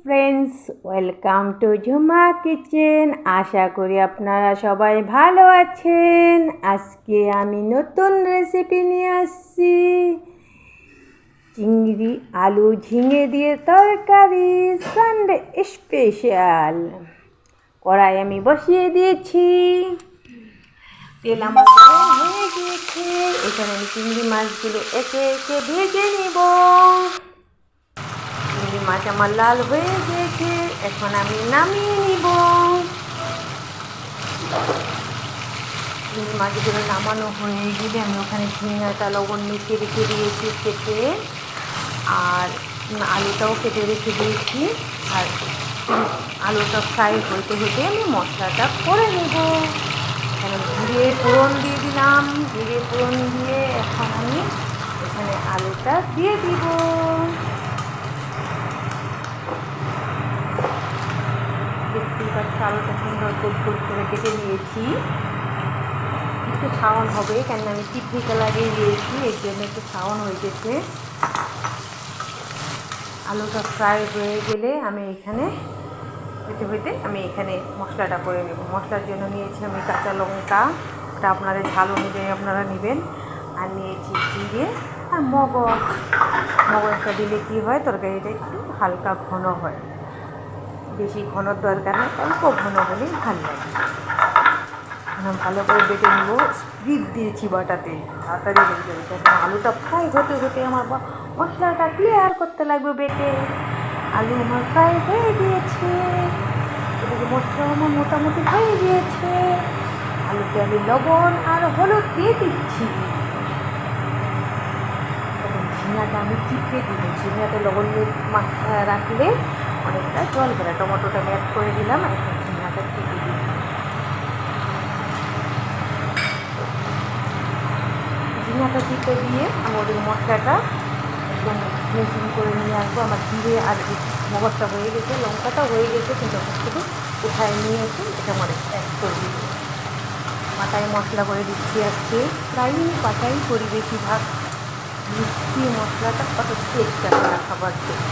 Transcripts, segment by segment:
Friends, welcome to Jhuma kitchen. আশা করি আপনারা সবাই ভালো আছেন। আজকে আমি নতুন রেসিপি নিয়ে আসছি, চিংড়ি আলু ঝিঙে দিয়ে তরকারি, সানডে স্পেশাল। কড়াই আমি বসিয়ে দিয়েছি, তেল আমার গরম হয়ে গিয়েছে। এখানে আমি চিংড়ি মাছগুলো একে একে ভেজে নিব। চিংড়ি মাছ আমার লাল হয়ে গিয়েছে, এখন আমি নামিয়ে নিব। চিংড়ি মাছগুলো নামানো হয়ে গেলে আমি ওখানে ঝিঙাটা লবণ মিশিয়ে রেখে দিয়েছি কেটে, আর আলুটাও কেটে রেখে দিয়েছি। আর আলুটা ফ্রাই হতে হতে আমি মশলাটা করে নেব। এখানে জিরে ফোড়ন দিয়ে দিলাম। জিরে ফোড়ন দিয়ে এখন আমি এখানে আলুটা দিয়ে দিব। দেখতেই পাচ্ছি আলুটা সুন্দর গোল গোল করে কেটে নিয়েছি। একটু ছাউন হবে, কেন আমি টিপনিটা লাগিয়ে দিয়েছি, এর জন্য একটু ছাউন হয়ে গেছে। আলুটা ফ্রাই হয়ে গেলে আমি এখানে আমি এখানে মশলাটা করে নেব। মশলার জন্য নিয়েছি আমি কাঁচা লঙ্কা, ওটা আপনাদের ঝাল অনুযায়ী আপনারা নেবেন। আর নিয়েছি জিরে আর মগজটা দিলে কী হয়, তরকারিটা একটু হালকা ঘন হয়। বেশি ঘনর দরকার নেই, অল্প ঘন হলেই ভালো লাগে। ভালো করে বেটে নেব। স্পিড দিয়েছি বাটাতে, তাড়াতাড়ি হয়ে যাবে। তখন আলুটা ফ্রাই হতে হতে আমার মশলাটা ক্লিয়ার করতে লাগবে বেটে। আলু আমার ফ্রাই হয়ে গিয়েছে, এদিকে মশলা আমার মোটামুটি হয়ে গিয়েছে। আলুতে আমি লবণ আর হলুদ দিয়ে দিচ্ছি। ঝিঙাটা আমি চিপে দিব। ঝিঙাতে লবণ রাখলে অনেকটা জল বেড়ায়। টমেটোটা আমি অ্যাড করে দিলাম, এখন ঝিঙাটা চিপে দিই। ঝিঙাটা চিপে দিয়ে আমি ওদের মশলাটা একদম মিক্সিং করে নিয়ে আসবো। আমার জিরে আর মগজটা হয়ে গেছে, লঙ্কাটা হয়ে গেছে, কিন্তু শুধু কোথায় নিয়ে এসে এটা আমার অ্যাড করে দিই। পাটায় মশলা করে দিচ্ছি আজকে, প্রায়ই পাটাই করি বেশিরভাগ। মিষ্টি মশলাটা কত টেস্ট আসে না খাবার জন্য।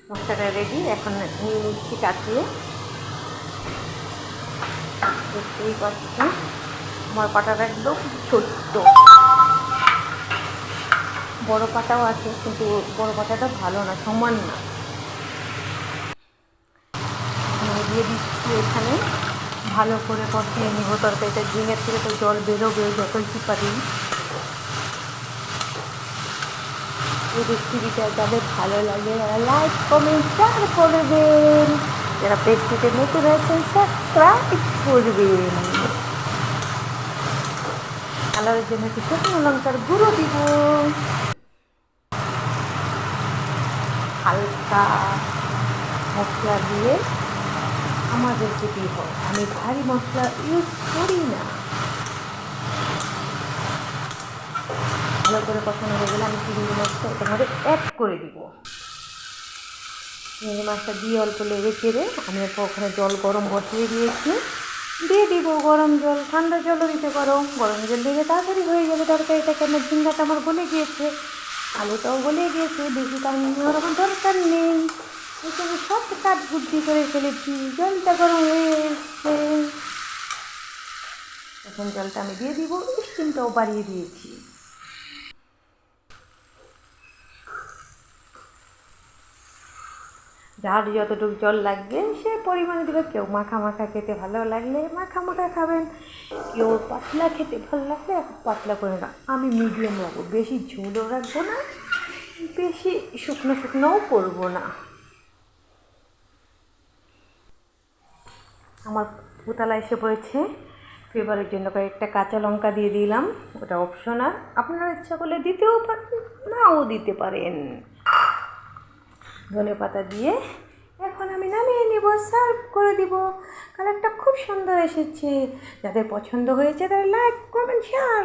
মশলাটা রেডি, এখন নিয়ে নিচ্ছি কাটিয়ে। দেখতেই পাচ্ছেন আমার পাটাটা একদম ছোট্ট। বড় পাটাও আছে, কিন্তু বড় পাটাটা ভালো না, সমান না। দিয়ে দিচ্ছি এখানে, ভালো করে কষিয়ে নিব তরকারিটা। ঝিঙের থেকে তো জল বেরোবে যতই চিপা দিই। এই রেসিপিটা যাদের ভালো লাগে তারা লাইক কমেন্ট শেয়ার করবেন। যারা পেজটিতে নতুন আছেন সাবস্ক্রাইব করবেন। কালারের জন্য একটু শুকনো লঙ্কার গুঁড়ো দিব। হালকা মশলা দিয়ে আমার রেসিপি হয়, আমি ভারী মশলা ইউজ করি না। ভালো করে কষানো হয়ে গেলে আমি চিংড়ি মাছটা এটার মধ্যে অ্যাড করে দিব। চিংড়ি মাছটা দিয়ে অল্প লেগে চেড়ে আমি ওখানে জল গরম বসিয়ে দিয়েছি, দিয়ে দিব গরম জল। ঠান্ডা জলও দিতে পারো, গরম জল দিলে তাড়াতাড়ি হয়ে যাবে তরকারিটা। কেন ঝিঙ্গাটা আমার গলে গিয়েছে, আলুটাও গলে গিয়েছে, বেশি টাইম নেওয়ার আমার দরকার নেই। এখানে সব কাজ বুদ্ধি করে ফেলেছি। জলটা গরম হয়ে এসছে, এখন জলটা আমি দিয়ে দিব। স্টিমটাও বাড়িয়ে দিয়েছি। যার যতটুকু জল লাগবে সে পরিমাণে দেবে। কেউ মাখা মাখা খেতে ভালো লাগলে মাখা মাখা খাবেন, কেউ পাতলা খেতে ভালো লাগলে পাতলা করে না। আমি মিডিয়াম রাখবো, বেশি ঝোলও রাখবো না, বেশি শুকনো শুকনোও করবো না। আমার উতলা এসে পড়েছে। ফ্লেভারের জন্য কয়েকটা কাঁচা লঙ্কা দিয়ে দিলাম, ওটা অপশনাল, আপনারা ইচ্ছা করলে দিতেও পারেন, নাও দিতে পারেন। ধনেপাতা দিয়ে এখন আমি নামিয়ে নেব, সার্ভ করে দিব। কালারটা খুব সুন্দর এসেছে। যাদের পছন্দ হয়েছে তারা লাইক কমেন্ট শেয়ার